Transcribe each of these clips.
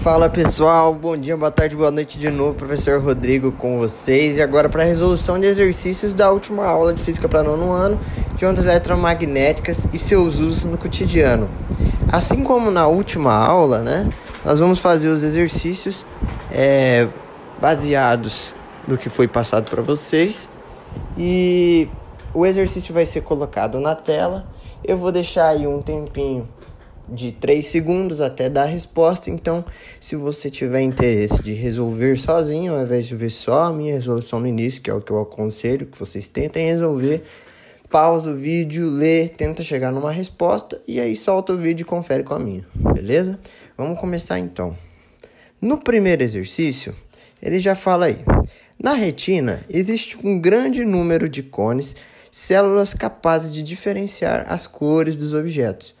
Fala pessoal, bom dia, boa tarde, boa noite de novo, professor Rodrigo com vocês. E agora para a resolução de exercícios da última aula de Física para nono ano, de ondas eletromagnéticas e seus usos no cotidiano. Assim como na última aula, nós vamos fazer os exercícios baseados no que foi passado para vocês. E o exercício vai ser colocado na tela. Eu vou deixar aí um tempinho de 3 segundos até dar a resposta. Então, se você tiver interesse de resolver sozinho, ao invés de ver só a minha resolução no início, que é o que eu aconselho, que vocês tentem resolver, pausa o vídeo, lê, tenta chegar numa resposta e aí solta o vídeo e confere com a minha, beleza? Vamos começar então. No primeiro exercício, ele já fala aí. Na retina, existe um grande número de cones, células capazes de diferenciar as cores dos objetos.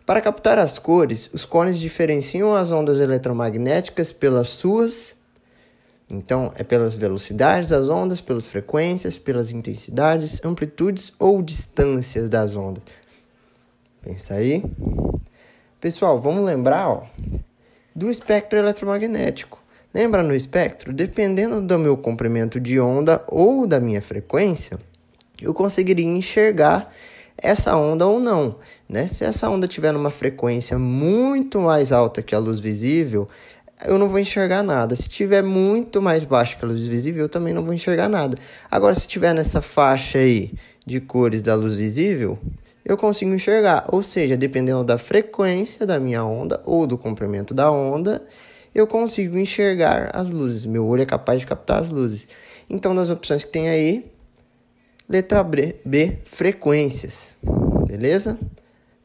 Para captar as cores, os cones diferenciam as ondas eletromagnéticas pelas velocidades das ondas, pelas frequências, pelas intensidades, amplitudes ou distâncias das ondas. Pensa aí. Pessoal, vamos lembrar do espectro eletromagnético. Lembra no espectro? Dependendo do meu comprimento de onda ou da minha frequência, eu conseguiria enxergar essa onda ou não, Se essa onda tiver numa frequência muito mais alta que a luz visível, eu não vou enxergar nada. Se tiver muito mais baixa que a luz visível, eu também não vou enxergar nada. Agora, se tiver nessa faixa aí de cores da luz visível, eu consigo enxergar. Ou seja, dependendo da frequência da minha onda ou do comprimento da onda, eu consigo enxergar as luzes. Meu olho é capaz de captar as luzes. Então, das opções que tem aí, letra B, frequências. Beleza?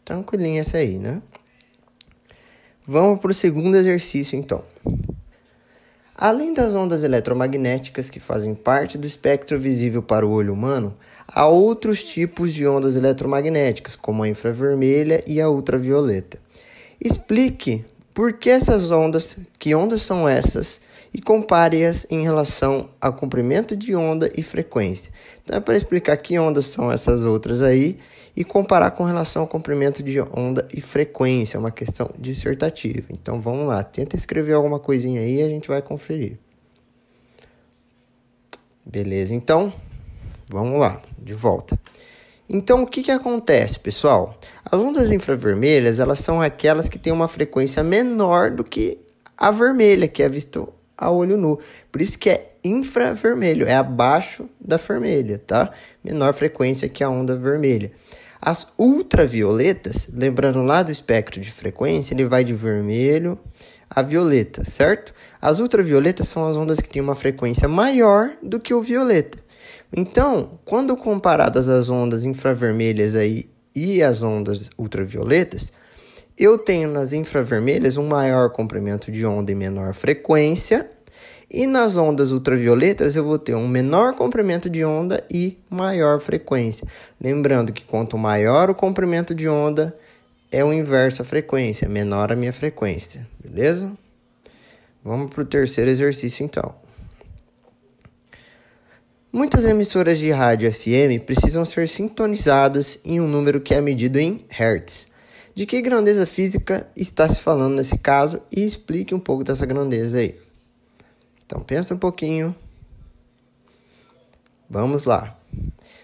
Tranquilinho essa aí, Vamos para o segundo exercício, então. Além das ondas eletromagnéticas que fazem parte do espectro visível para o olho humano, há outros tipos de ondas eletromagnéticas, como a infravermelha e a ultravioleta. Explique por que essas ondas, que ondas são essas, e compare-as em relação ao comprimento de onda e frequência. Então, é para explicar que ondas são essas outras aí e comparar com relação ao comprimento de onda e frequência. É uma questão dissertativa. Então, vamos lá. Tenta escrever alguma coisinha aí e a gente vai conferir. Beleza, então, vamos lá, de volta. Então, o que acontece, pessoal? As ondas infravermelhas, elas são aquelas que têm uma frequência menor do que a vermelha, que é visto a olho nu. Por isso que é infravermelho, é abaixo da vermelha, tá? Menor frequência que a onda vermelha. As ultravioletas, lembrando lá do espectro de frequência, ele vai de vermelho a violeta, certo? As ultravioletas são as ondas que têm uma frequência maior do que o violeta. Então, quando comparadas as ondas infravermelhas aí e as ondas ultravioletas, eu tenho nas infravermelhas um maior comprimento de onda e menor frequência, e nas ondas ultravioletas eu vou ter um menor comprimento de onda e maior frequência. Lembrando que quanto maior o comprimento de onda, é o inverso à frequência, menor a minha frequência, beleza? Vamos para o terceiro exercício então. Muitas emissoras de rádio FM precisam ser sintonizadas em um número que é medido em Hertz. De que grandeza física está se falando nesse caso e explique um pouco dessa grandeza aí. Então, pensa um pouquinho. Vamos lá.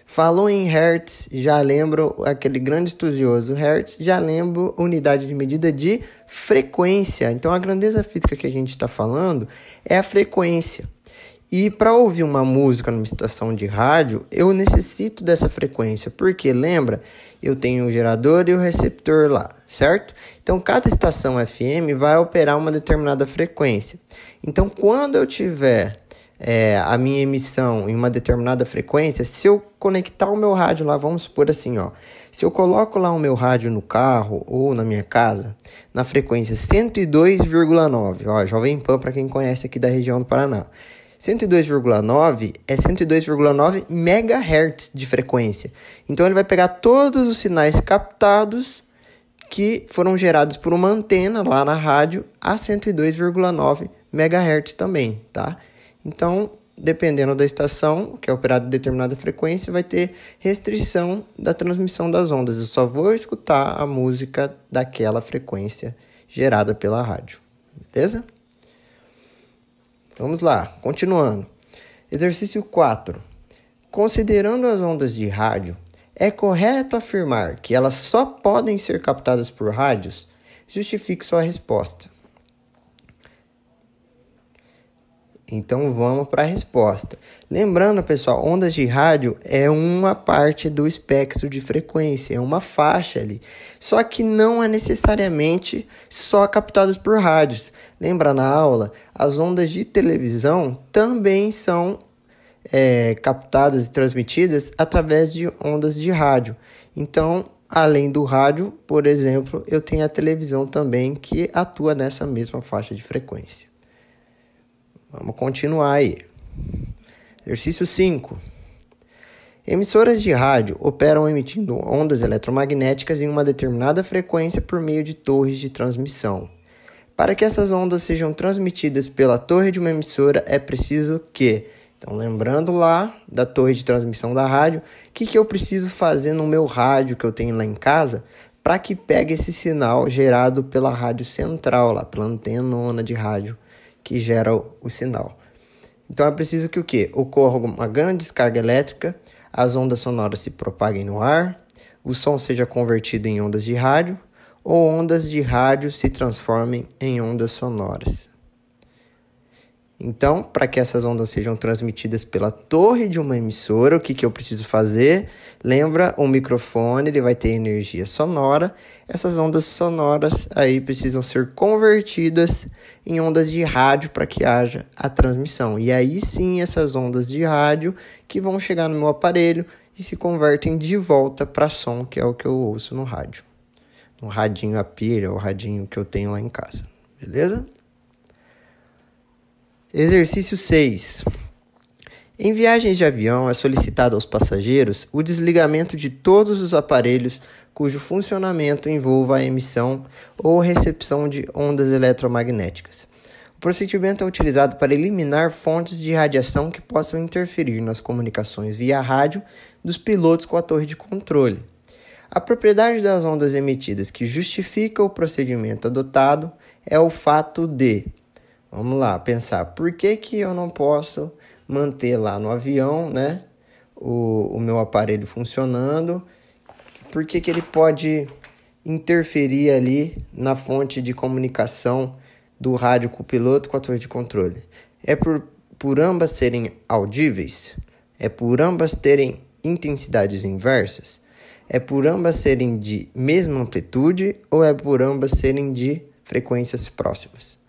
Falou em Hertz, já lembro aquele grande estudioso Hertz, já lembro unidade de medida de frequência. Então, a grandeza física que a gente está falando é a frequência. E para ouvir uma música numa estação de rádio, eu necessito dessa frequência, porque lembra, eu tenho o gerador e o receptor lá, certo? Então, cada estação FM vai operar uma determinada frequência. Então, quando eu tiver a minha emissão em uma determinada frequência, se eu conectar o meu rádio lá, vamos supor assim, se eu coloco lá o meu rádio no carro ou na minha casa, na frequência 102,9, Jovem Pan para quem conhece aqui da região do Paraná, 102,9 é 102,9 MHz de frequência. Então, ele vai pegar todos os sinais captados que foram gerados por uma antena lá na rádio a 102,9 MHz também, tá? Então, dependendo da estação, que é operada em determinada frequência, vai ter restrição da transmissão das ondas. Eu só vou escutar a música daquela frequência gerada pela rádio. Beleza? Vamos lá, continuando. Exercício 4. Considerando as ondas de rádio, é correto afirmar que elas só podem ser captadas por rádios? Justifique sua resposta. Então vamos para a resposta. Lembrando, pessoal, ondas de rádio é uma parte do espectro de frequência, é uma faixa ali. Só que não é necessariamente só captadas por rádios. Lembra na aula? As ondas de televisão também são captadas e transmitidas através de ondas de rádio. Então, além do rádio, por exemplo, eu tenho a televisão também que atua nessa mesma faixa de frequência. Vamos continuar aí. Exercício 5. Emissoras de rádio operam emitindo ondas eletromagnéticas em uma determinada frequência por meio de torres de transmissão. Para que essas ondas sejam transmitidas pela torre de uma emissora, é preciso que... Então, lembrando lá da torre de transmissão da rádio, o que eu preciso fazer no meu rádio que eu tenho lá em casa para que pegue esse sinal gerado pela rádio central, lá pela antenona de rádio que gera o sinal. Então, é preciso que o quê? Ocorra uma grande descarga elétrica, as ondas sonoras se propaguem no ar, o som seja convertido em ondas de rádio, ou ondas de rádio se transformem em ondas sonoras. Então, para que essas ondas sejam transmitidas pela torre de uma emissora, o que eu preciso fazer? Lembra, o microfone ele vai ter energia sonora. Essas ondas sonoras aí precisam ser convertidas em ondas de rádio para que haja a transmissão. E aí sim, essas ondas de rádio que vão chegar no meu aparelho e se convertem de volta para som, que é o que eu ouço no rádio. No radinho a pilha, o radinho que eu tenho lá em casa. Beleza? Exercício 6. Em viagens de avião, é solicitado aos passageiros o desligamento de todos os aparelhos cujo funcionamento envolva a emissão ou recepção de ondas eletromagnéticas. O procedimento é utilizado para eliminar fontes de radiação que possam interferir nas comunicações via rádio dos pilotos com a torre de controle. A propriedade das ondas emitidas que justifica o procedimento adotado é o fato de... Vamos lá, pensar, por que eu não posso manter lá no avião, né, o meu aparelho funcionando? Por que ele pode interferir ali na fonte de comunicação do rádio com o piloto com a torre de controle? É por ambas serem audíveis? É por ambas terem intensidades inversas? É por ambas serem de mesma amplitude ou é por ambas serem de frequências próximas?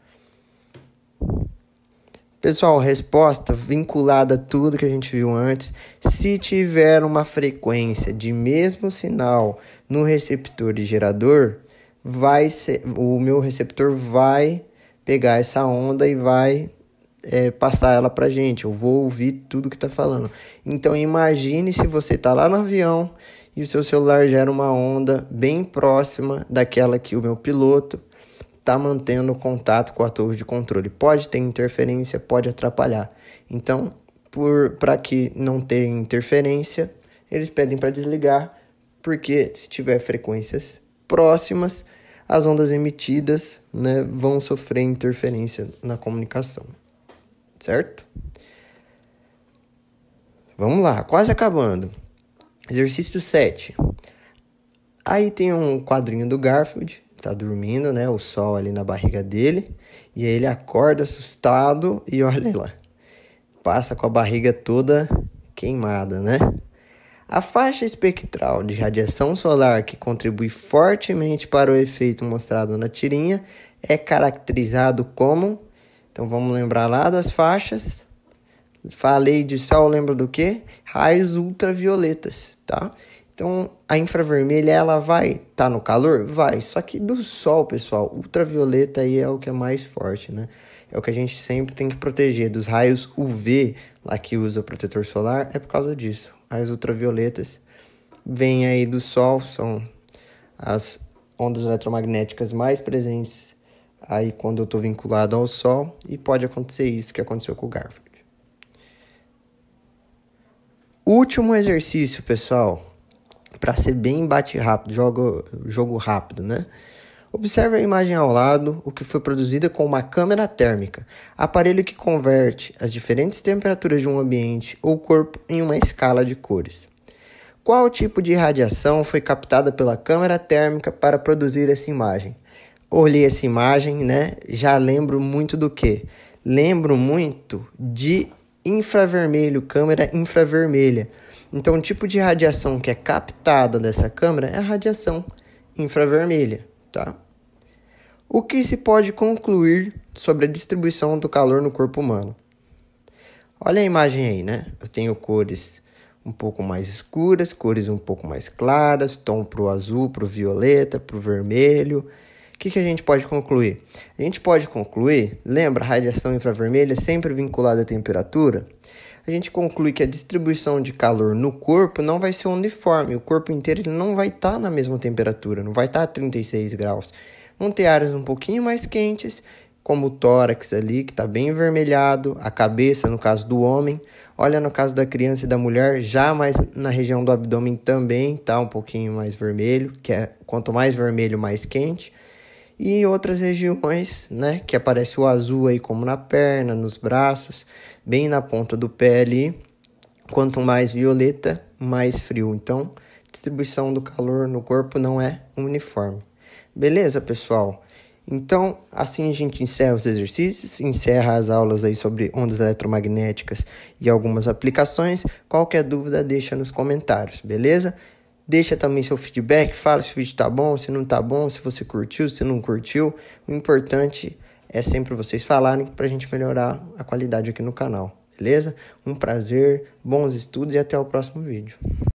Pessoal, resposta vinculada a tudo que a gente viu antes. Se tiver uma frequência de mesmo sinal no receptor e gerador, o meu receptor vai pegar essa onda e vai passar ela para a gente. Eu vou ouvir tudo que está falando. Então, imagine se você está lá no avião e o seu celular gera uma onda bem próxima daquela que o meu piloto está mantendo contato com a torre de controle. Pode ter interferência, pode atrapalhar. Então, para que não tenha interferência, eles pedem para desligar, porque se tiver frequências próximas, as ondas emitidas, né, vão sofrer interferência na comunicação. Certo? Vamos lá, quase acabando. Exercício 7. Aí tem um quadrinho do Garfield. Tá dormindo, né? O sol ali na barriga dele. E aí ele acorda assustado e olha lá. Passa com a barriga toda queimada, né? A faixa espectral de radiação solar que contribui fortemente para o efeito mostrado na tirinha é caracterizado como... Então vamos lembrar lá das faixas. Falei de sol, lembra do quê? Raios ultravioletas, tá? Então, a infravermelha, ela vai estar no calor? Vai. Só que do sol, pessoal, ultravioleta aí é o que é mais forte, né? É o que a gente sempre tem que proteger. Dos raios UV, lá que usa protetor solar, é por causa disso. Raios ultravioletas vêm aí do sol, são as ondas eletromagnéticas mais presentes aí quando eu estou vinculado ao sol. E pode acontecer isso que aconteceu com o Garfield. Último exercício, pessoal. Para ser bem bate rápido, jogo rápido, né? Observe a imagem ao lado, o que foi produzida com uma câmera térmica, aparelho que converte as diferentes temperaturas de um ambiente ou corpo em uma escala de cores. Qual tipo de radiação foi captada pela câmera térmica para produzir essa imagem? Olhei essa imagem, já lembro muito do quê? Lembro muito de infravermelho, câmera infravermelha. Então, o tipo de radiação que é captada dessa câmera é a radiação infravermelha, tá? O que se pode concluir sobre a distribuição do calor no corpo humano? Olha a imagem aí, Eu tenho cores um pouco mais escuras, cores um pouco mais claras, tom para o azul, para o violeta, para o vermelho. O que a gente pode concluir? A gente pode concluir, lembra, a radiação infravermelha é sempre vinculada à temperatura? A gente conclui que a distribuição de calor no corpo não vai ser uniforme. O corpo inteiro ele não vai estar na mesma temperatura, não vai estar a 36 graus. Vão ter áreas um pouquinho mais quentes, como o tórax ali, que está bem avermelhado, a cabeça, no caso do homem. Olha, no caso da criança e da mulher, já mais na região do abdômen também está um pouquinho mais vermelho, quanto mais vermelho, mais quente. E em outras regiões, que aparece o azul aí, como na perna, nos braços, bem na ponta do pé ali. Quanto mais violeta, mais frio. Então, distribuição do calor no corpo não é uniforme. Beleza, pessoal? Então, assim a gente encerra os exercícios, encerra as aulas aí sobre ondas eletromagnéticas e algumas aplicações. Qualquer dúvida, deixa nos comentários, beleza? Deixa também seu feedback, fala se o vídeo tá bom, se não tá bom, se você curtiu, se não curtiu. O importante é sempre vocês falarem pra gente melhorar a qualidade aqui no canal, beleza? Um prazer, bons estudos e até o próximo vídeo.